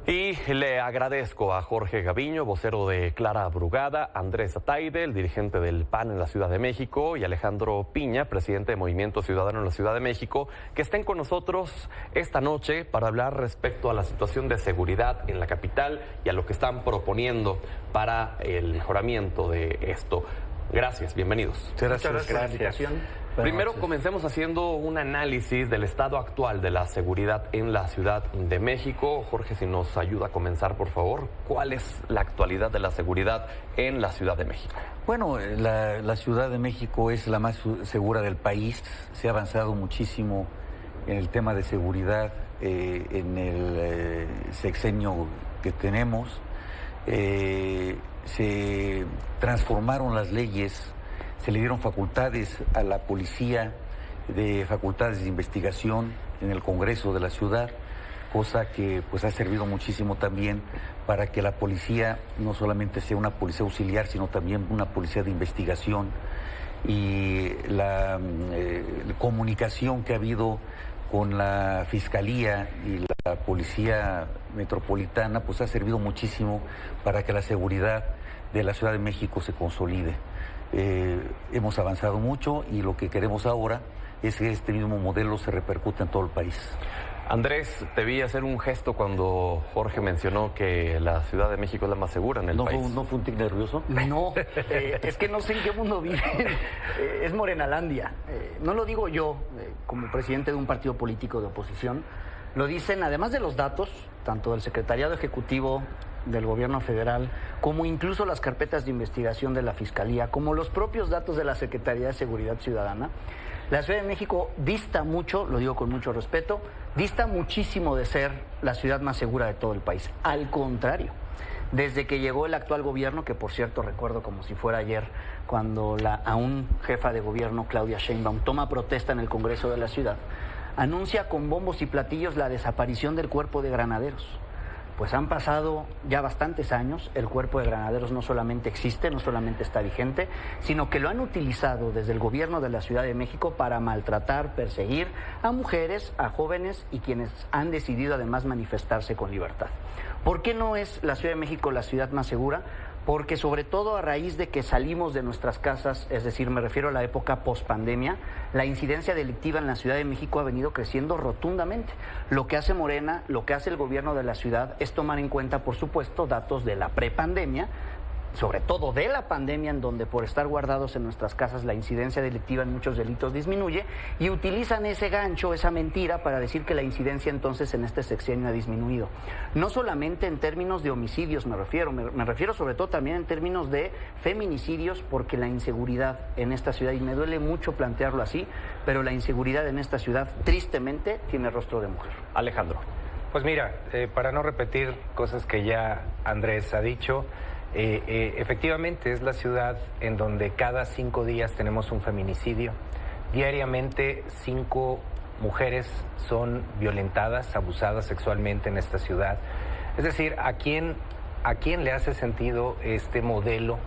Y le agradezco a Jorge Gaviño, vocero de Clara Brugada, Andrés Ataide, el dirigente del PAN en la Ciudad de México, y Alejandro Piña, presidente de Movimiento Ciudadano en la Ciudad de México, que estén con nosotros esta noche para hablar respecto a la situación de seguridad en la capital y a lo que están proponiendo para el mejoramiento de esto. Gracias, bienvenidos. Muchas gracias por la invitación. Primero comencemos haciendo un análisis del estado actual de la seguridad en la Ciudad de México. Jorge, si nos ayuda a comenzar, por favor, ¿cuál es la actualidad de la seguridad en la Ciudad de México? Bueno, la Ciudad de México es la más segura del país. Se ha avanzado muchísimo en el tema de seguridad en el sexenio que tenemos. Se transformaron las leyes, se le dieron facultades a la policía, de facultades de investigación en el Congreso de la ciudad, cosa que pues ha servido muchísimo también para que la policía no solamente sea una policía auxiliar, sino también una policía de investigación. Y la comunicación que ha habido con la Fiscalía y la Policía Metropolitana pues ha servido muchísimo para que la seguridad de la Ciudad de México se consolide. Hemos avanzado mucho y lo que queremos ahora es que este mismo modelo se repercute en todo el país. Andrés, te vi hacer un gesto cuando Jorge mencionó que la Ciudad de México es la más segura en el país. ¿No fue un tic nervioso? No, es que no sé en qué mundo viven. Es Morenalandia. No lo digo yo como presidente de un partido político de oposición. Lo dicen, además de los datos, tanto del Secretariado Ejecutivo del Gobierno Federal, como incluso las carpetas de investigación de la Fiscalía, como los propios datos de la Secretaría de Seguridad Ciudadana. La Ciudad de México dista mucho, lo digo con mucho respeto, dista muchísimo de ser la ciudad más segura de todo el país. Al contrario, desde que llegó el actual gobierno, que por cierto recuerdo como si fuera ayer, cuando la aún jefa de gobierno, Claudia Sheinbaum, toma protesta en el Congreso de la ciudad, anuncia con bombos y platillos la desaparición del Cuerpo de Granaderos. Pues han pasado ya bastantes años, el Cuerpo de Granaderos no solamente existe, no solamente está vigente, sino que lo han utilizado desde el gobierno de la Ciudad de México para maltratar, perseguir a mujeres, a jóvenes y quienes han decidido además manifestarse con libertad. ¿Por qué no es la Ciudad de México la ciudad más segura? Porque sobre todo a raíz de que salimos de nuestras casas, es decir, me refiero a la época pospandemia, la incidencia delictiva en la Ciudad de México ha venido creciendo rotundamente. Lo que hace Morena, lo que hace el gobierno de la ciudad es tomar en cuenta, por supuesto, datos de la prepandemia, sobre todo de la pandemia, en donde por estar guardados en nuestras casas la incidencia delictiva en muchos delitos disminuye, y utilizan ese gancho, esa mentira, para decir que la incidencia entonces en este sexenio ha disminuido. No solamente en términos de homicidios me refiero sobre todo también en términos de feminicidios, porque la inseguridad en esta ciudad, y me duele mucho plantearlo así, pero la inseguridad en esta ciudad tristemente tiene rostro de mujer. Alejandro. Pues mira, para no repetir cosas que ya Andrés ha dicho, efectivamente es la ciudad en donde cada 5 días tenemos un feminicidio. Diariamente 5 mujeres son violentadas, abusadas sexualmente en esta ciudad. Es decir, ¿a quién le hace sentido este modelo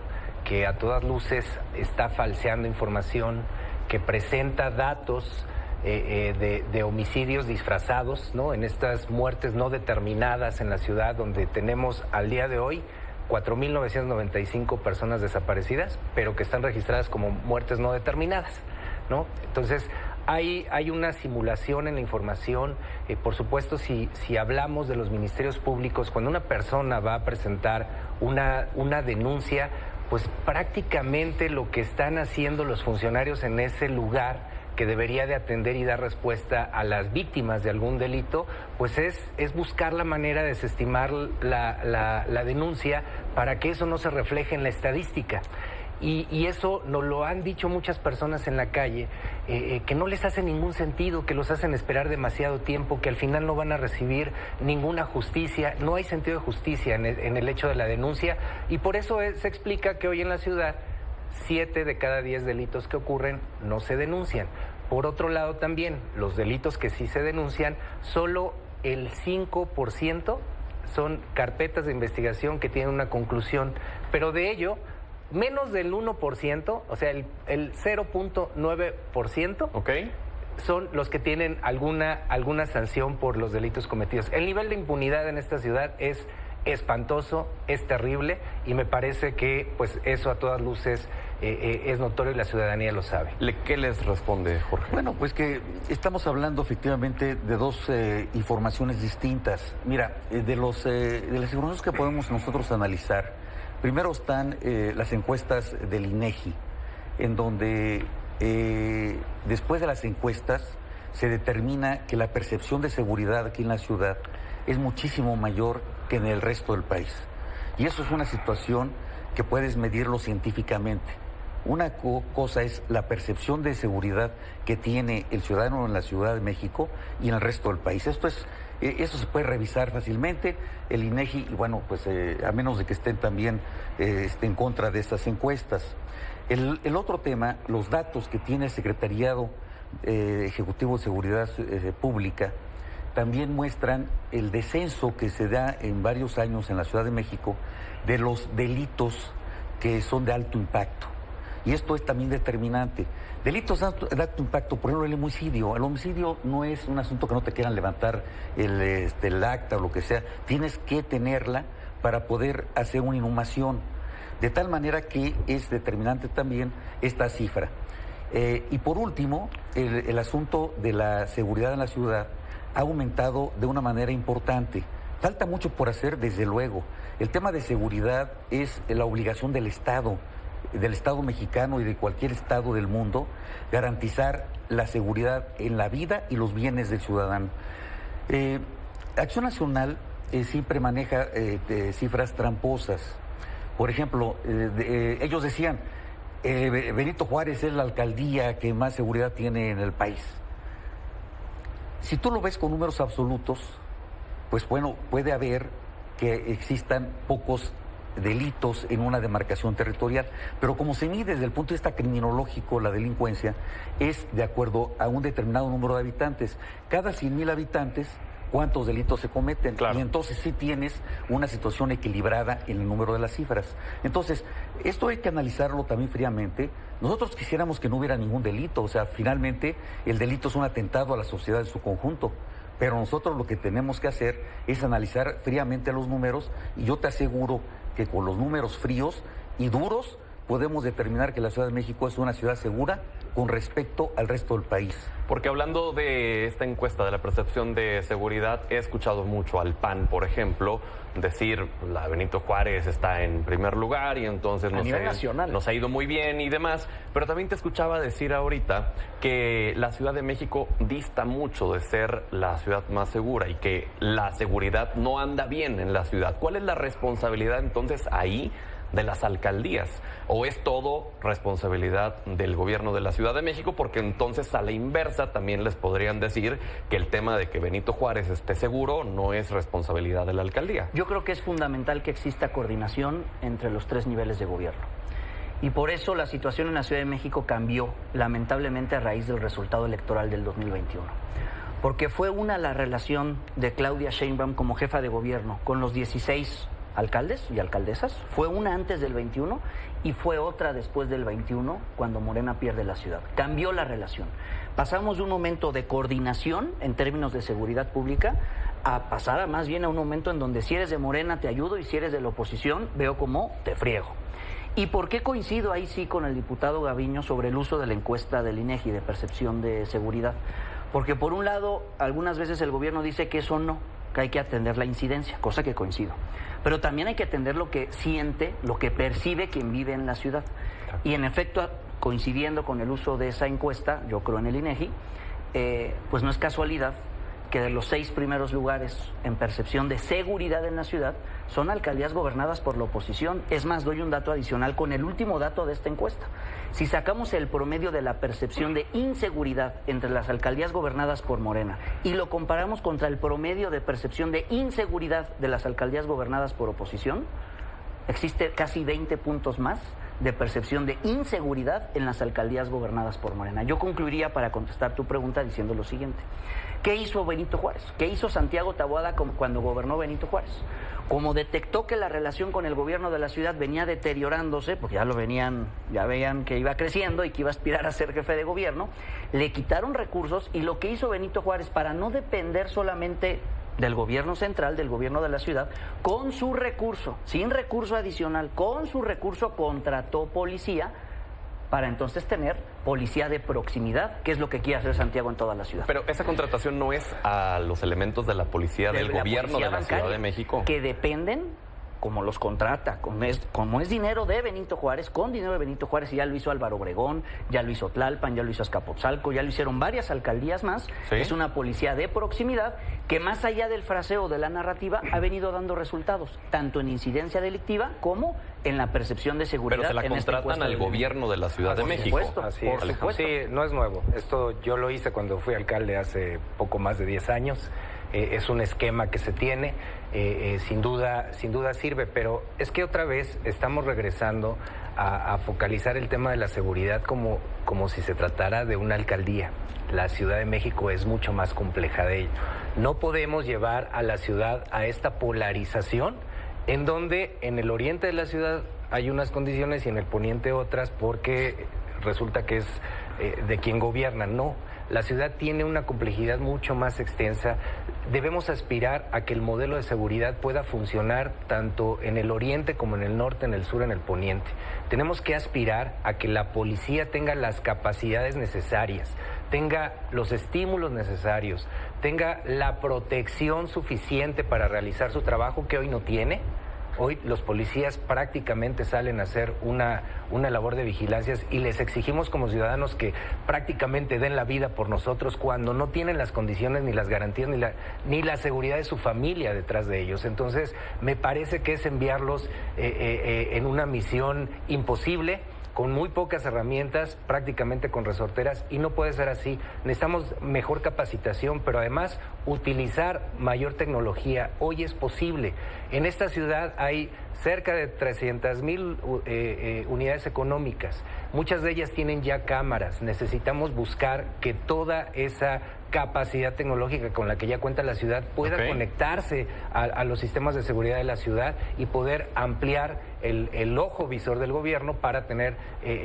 que a todas luces está falseando información, que presenta datos de homicidios disfrazados, ¿no? En estas muertes no determinadas en la ciudad, donde tenemos al día de hoy 4.995 personas desaparecidas, pero que están registradas como muertes no determinadas, ¿no? Entonces, hay una simulación en la información. Por supuesto, si hablamos de los ministerios públicos, cuando una persona va a presentar una denuncia, pues prácticamente lo que están haciendo los funcionarios en ese lugar, que debería de atender y dar respuesta a las víctimas de algún delito, pues es buscar la manera de desestimar la denuncia para que eso no se refleje en la estadística. Y eso nos lo han dicho muchas personas en la calle, que no les hace ningún sentido, que los hacen esperar demasiado tiempo, que al final no van a recibir ninguna justicia. No hay sentido de justicia en el hecho de la denuncia, y por eso se explica que hoy en la ciudad 7 de cada 10 delitos que ocurren no se denuncian. Por otro lado también, los delitos que sí se denuncian, solo el 5% son carpetas de investigación que tienen una conclusión, pero de ello, menos del 1%, o sea, el 0.9%, okay, son los que tienen alguna sanción por los delitos cometidos. El nivel de impunidad en esta ciudad es espantoso, es terrible, y me parece que pues eso a todas luces es notorio y la ciudadanía lo sabe. ¿Qué les responde, Jorge? Bueno, pues que estamos hablando efectivamente de dos informaciones distintas. Mira, de las informaciones que podemos nosotros analizar, primero están las encuestas del INEGI, en donde después de las encuestas se determina que la percepción de seguridad aquí en la ciudad es muchísimo mayor que en el resto del país. Y eso es una situación que puedes medirlo científicamente. Una cosa es la percepción de seguridad que tiene el ciudadano en la Ciudad de México y en el resto del país. Eso se puede revisar fácilmente. El INEGI, y bueno, pues a menos de que estén también en contra de estas encuestas. El otro tema, los datos que tiene el Secretariado Ejecutivo de Seguridad Pública, también muestran el descenso que se da en varios años en la Ciudad de México de los delitos que son de alto impacto. Y esto es también determinante. Delitos de alto impacto, por ejemplo, el homicidio. El homicidio no es un asunto que no te quieran levantar el acta o lo que sea. Tienes que tenerla para poder hacer una inhumación. De tal manera que es determinante también esta cifra. Y por último, el asunto de la seguridad en la ciudad ha aumentado de una manera importante. Falta mucho por hacer, desde luego. El tema de seguridad es la obligación del Estado mexicano y de cualquier Estado del mundo, garantizar la seguridad en la vida y los bienes del ciudadano. Acción Nacional siempre maneja cifras tramposas. Por ejemplo, ellos decían, Benito Juárez es la alcaldía que más seguridad tiene en el país. Si tú lo ves con números absolutos, pues bueno, puede haber que existan pocos delitos en una demarcación territorial, pero como se mide desde el punto de vista criminológico la delincuencia, es de acuerdo a un determinado número de habitantes. Cada 100,000 habitantes, ¿cuántos delitos se cometen? Claro. Y entonces sí tienes una situación equilibrada en el número de las cifras. Entonces, esto hay que analizarlo también fríamente. Nosotros quisiéramos que no hubiera ningún delito, o sea, finalmente el delito es un atentado a la sociedad en su conjunto. Pero nosotros lo que tenemos que hacer es analizar fríamente los números, y yo te aseguro que con los números fríos y duros podemos determinar que la Ciudad de México es una ciudad segura con respecto al resto del país. Porque hablando de esta encuesta de la percepción de seguridad, he escuchado mucho al PAN, por ejemplo, decir la Benito Juárez está en primer lugar y entonces nos ha ido muy bien y demás, pero también te escuchaba decir ahorita que la Ciudad de México dista mucho de ser la ciudad más segura y que la seguridad no anda bien en la ciudad. ¿Cuál es la responsabilidad entonces ahí de las alcaldías? ¿O es todo responsabilidad del gobierno de la Ciudad de México? Porque entonces a la inversa también les podrían decir que el tema de que Benito Juárez esté seguro no es responsabilidad de la alcaldía. Yo creo que es fundamental que exista coordinación entre los tres niveles de gobierno. Y por eso la situación en la Ciudad de México cambió lamentablemente a raíz del resultado electoral del 2021. Porque fue una la relación de Claudia Sheinbaum como jefa de gobierno con los 16 alcaldes y alcaldesas, fue una antes del 21 y fue otra después del 21 cuando Morena pierde la ciudad. Cambió la relación. Pasamos de un momento de coordinación en términos de seguridad pública a pasar más bien a un momento en donde si eres de Morena te ayudo y si eres de la oposición veo cómo te friego. ¿Y por qué coincido ahí sí con el diputado Gaviño sobre el uso de la encuesta del INEGI de percepción de seguridad? Porque por un lado, algunas veces el gobierno dice que eso no, que hay que atender la incidencia, cosa que coincido. Pero también hay que atender lo que siente, lo que percibe quien vive en la ciudad. Y en efecto, coincidiendo con el uso de esa encuesta, yo creo en el INEGI, pues no es casualidad que de los 6 primeros lugares en percepción de seguridad en la ciudad son alcaldías gobernadas por la oposición. Es más, doy un dato adicional con el último dato de esta encuesta. Si sacamos el promedio de la percepción de inseguridad entre las alcaldías gobernadas por Morena y lo comparamos contra el promedio de percepción de inseguridad de las alcaldías gobernadas por oposición, existe casi 20 puntos más de percepción de inseguridad en las alcaldías gobernadas por Morena. Yo concluiría para contestar tu pregunta diciendo lo siguiente. ¿Qué hizo Benito Juárez? ¿Qué hizo Santiago Taboada cuando gobernó Benito Juárez? Como detectó que la relación con el gobierno de la ciudad venía deteriorándose, porque ya veían que iba creciendo y que iba a aspirar a ser jefe de gobierno, le quitaron recursos, y lo que hizo Benito Juárez, para no depender solamente del gobierno central, del gobierno de la ciudad, con su recurso, sin recurso adicional, con su recurso contrató policía, para entonces tener policía de proximidad, que es lo que quiere hacer Santiago en toda la ciudad. Pero esa contratación no es a los elementos de la policía del gobierno de la Ciudad de México. Que dependen, como los contrata, como es dinero de Benito Juárez, con dinero de Benito Juárez, y ya lo hizo Álvaro Obregón, ya lo hizo Tlalpan, ya lo hizo Azcapotzalco, ya lo hicieron varias alcaldías más. ¿Sí? Es una policía de proximidad que, más allá del fraseo de la narrativa, ha venido dando resultados, tanto en incidencia delictiva como en la percepción de seguridad. Pero se la contratan al gobierno de la Ciudad de México. Así es. Por supuesto. Sí, no es nuevo. Esto yo lo hice cuando fui alcalde hace poco más de 10 años. Es un esquema que se tiene, sin duda sirve, pero es que otra vez estamos regresando a focalizar el tema de la seguridad como si se tratara de una alcaldía. La Ciudad de México es mucho más compleja de ello. No podemos llevar a la ciudad a esta polarización, en donde en el oriente de la ciudad hay unas condiciones y en el poniente otras, porque resulta que es de quien gobierna. No, la ciudad tiene una complejidad mucho más extensa. Debemos aspirar a que el modelo de seguridad pueda funcionar tanto en el oriente como en el norte, en el sur, en el poniente. Tenemos que aspirar a que la policía tenga las capacidades necesarias, tenga los estímulos necesarios, tenga la protección suficiente para realizar su trabajo, que hoy no tiene. Hoy los policías prácticamente salen a hacer una labor de vigilancias, y les exigimos como ciudadanos que prácticamente den la vida por nosotros, cuando no tienen las condiciones, ni las garantías, ni la seguridad de su familia detrás de ellos. Entonces, me parece que es enviarlos en una misión imposible, con muy pocas herramientas, prácticamente con resorteras, y no puede ser así. Necesitamos mejor capacitación, pero además utilizar mayor tecnología. Hoy es posible. En esta ciudad hay cerca de 300,000 unidades económicas. Muchas de ellas tienen ya cámaras. Necesitamos buscar que toda esa capacidad tecnológica con la que ya cuenta la ciudad pueda conectarse a los sistemas de seguridad de la ciudad y poder ampliar el ojo visor del gobierno para tener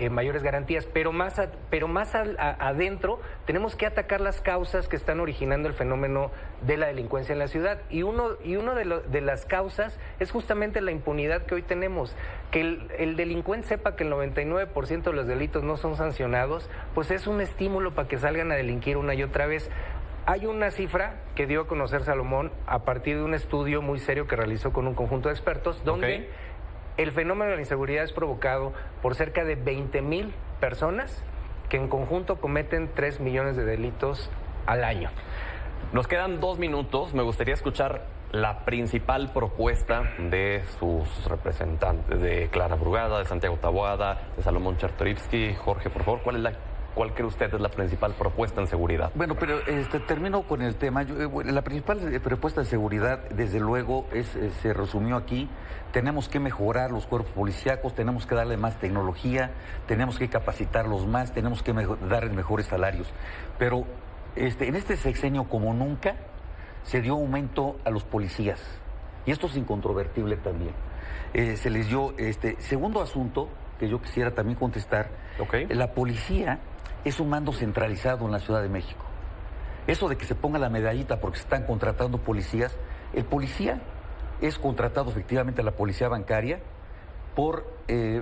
mayores garantías. Pero más adentro tenemos que atacar las causas que están originando el fenómeno de la delincuencia en la ciudad. Y uno de las causas es justamente la impunidad que hoy tenemos. Que el delincuente sepa que el 99% de los delitos no son sancionados, pues es un estímulo para que salgan a delinquir una y otra vez. Hay una cifra que dio a conocer Salomón a partir de un estudio muy serio que realizó con un conjunto de expertos, donde el fenómeno de la inseguridad es provocado por cerca de 20,000 personas que en conjunto cometen 3 millones de delitos al año. Nos quedan 2 minutos. Me gustaría escuchar la principal propuesta de sus representantes, de Clara Brugada, de Santiago Taboada, de Salomón Chertorivsky. Jorge, por favor, ¿cuál cree usted es la principal propuesta en seguridad? Bueno, pero termino con el tema. La principal propuesta de seguridad, desde luego, se resumió aquí. Tenemos que mejorar los cuerpos policíacos, tenemos que darle más tecnología, tenemos que capacitarlos más, tenemos que darles mejores salarios. Pero en este sexenio, como nunca, se dio aumento a los policías. Y esto es incontrovertible también. Se les dio, segundo asunto que yo quisiera también contestar. La policía es un mando centralizado en la Ciudad de México. Eso de que se ponga la medallita porque se están contratando policías, el policía es contratado efectivamente a la policía bancaria por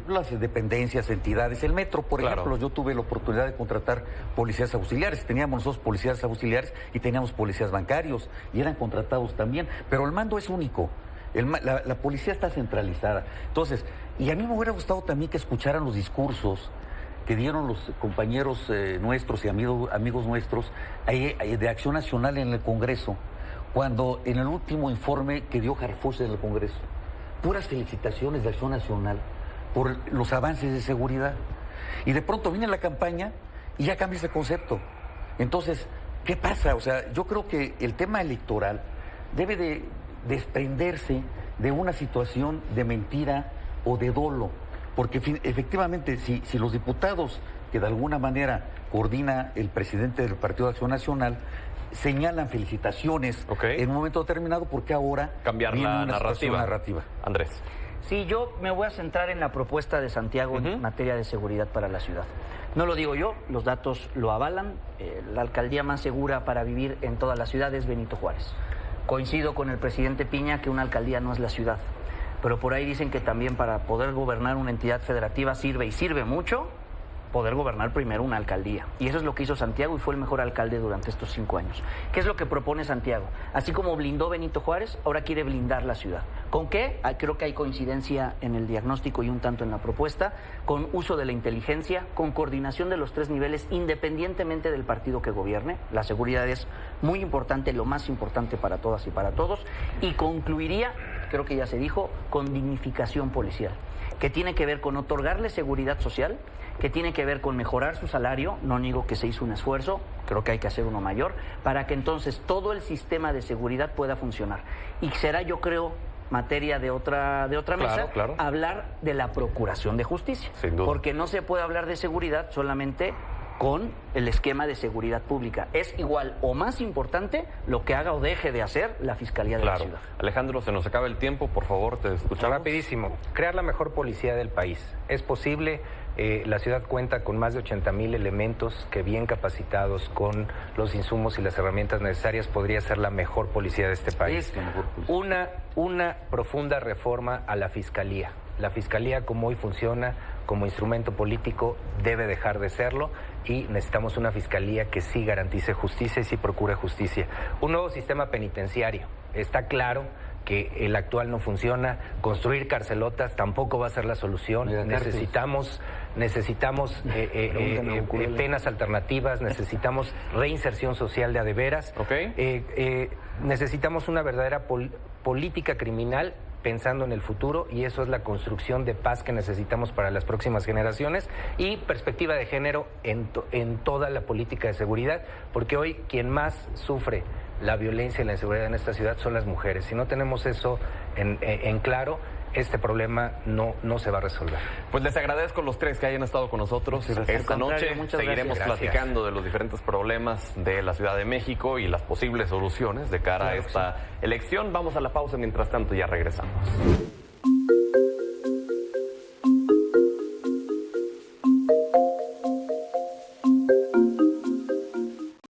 las dependencias, entidades. El metro, por ejemplo, yo tuve la oportunidad de contratar policías auxiliares. Teníamos nosotros policías auxiliares y teníamos policías bancarios, y eran contratados también. Pero el mando es único. La policía está centralizada. Entonces, y a mí me hubiera gustado también que escucharan los discursos que dieron los compañeros nuestros y amigos nuestros de Acción Nacional en el Congreso, cuando en el último informe que dio Harfuch en el Congreso, puras felicitaciones de Acción Nacional por los avances de seguridad. Y de pronto viene la campaña y ya cambia ese concepto. Entonces, ¿qué pasa? O sea, yo creo que el tema electoral debe de desprenderse de una situación de mentira o de dolo. Porque efectivamente, si los diputados que de alguna manera coordina el presidente del Partido de Acción Nacional señalan felicitaciones en un momento determinado porque ahora cambiar viene la una situación narrativa. Andrés. Sí, yo me voy a centrar en la propuesta de Santiago en materia de seguridad para la ciudad. No lo digo yo, los datos lo avalan. La alcaldía más segura para vivir en toda la ciudad es Benito Juárez. Coincido con el presidente Piña que una alcaldía no es la ciudad, pero por ahí dicen que también para poder gobernar una entidad federativa sirve, y sirve mucho, poder gobernar primero una alcaldía. Y eso es lo que hizo Santiago y fue el mejor alcalde durante estos 5 años. ¿Qué es lo que propone Santiago? Así como blindó Benito Juárez, ahora quiere blindar la ciudad. ¿Con qué? Creo que hay coincidencia en el diagnóstico y un tanto en la propuesta, con uso de la inteligencia, con coordinación de los 3 niveles, independientemente del partido que gobierne. La seguridad es muy importante, lo más importante para todas y para todos. Y concluiría, creo que ya se dijo, con dignificación policial, que tiene que ver con otorgarle seguridad social, que tiene que ver con mejorar su salario. No niego que se hizo un esfuerzo, creo que hay que hacer uno mayor, para que entonces todo el sistema de seguridad pueda funcionar. Y será, yo creo, materia de otra mesa, hablar de la procuración de justicia. Sin duda. Porque no se puede hablar de seguridad solamente con el esquema de seguridad pública. Es igual o más importante lo que haga o deje de hacer la Fiscalía de la ciudad. Alejandro, se nos acaba el tiempo, por favor, te escuchamos. Rapidísimo. Crear la mejor policía del país. Es posible. La ciudad cuenta con más de 80,000 elementos que, bien capacitados con los insumos y las herramientas necesarias, podría ser la mejor policía de este país. Una profunda reforma a la Fiscalía. La Fiscalía, como hoy funciona como instrumento político, debe dejar de serlo, y necesitamos una Fiscalía que sí garantice justicia y sí procure justicia. Un nuevo sistema penitenciario. Está claro que el actual no funciona. Construir carcelotas tampoco va a ser la solución. Necesitamos penas alternativas, necesitamos reinserción social de a de veras. Necesitamos una verdadera política criminal pensando en el futuro, y eso es la construcción de paz que necesitamos para las próximas generaciones, y perspectiva de género en toda la política de seguridad, porque hoy quien más sufre la violencia y la inseguridad en esta ciudad son las mujeres. Si no tenemos eso en claro, este problema no se va a resolver. Pues les agradezco a los 3 que hayan estado con nosotros esta noche. Seguiremos platicando de los diferentes problemas de la Ciudad de México y las posibles soluciones de cara a esta elección. Vamos a la pausa, mientras tanto ya regresamos.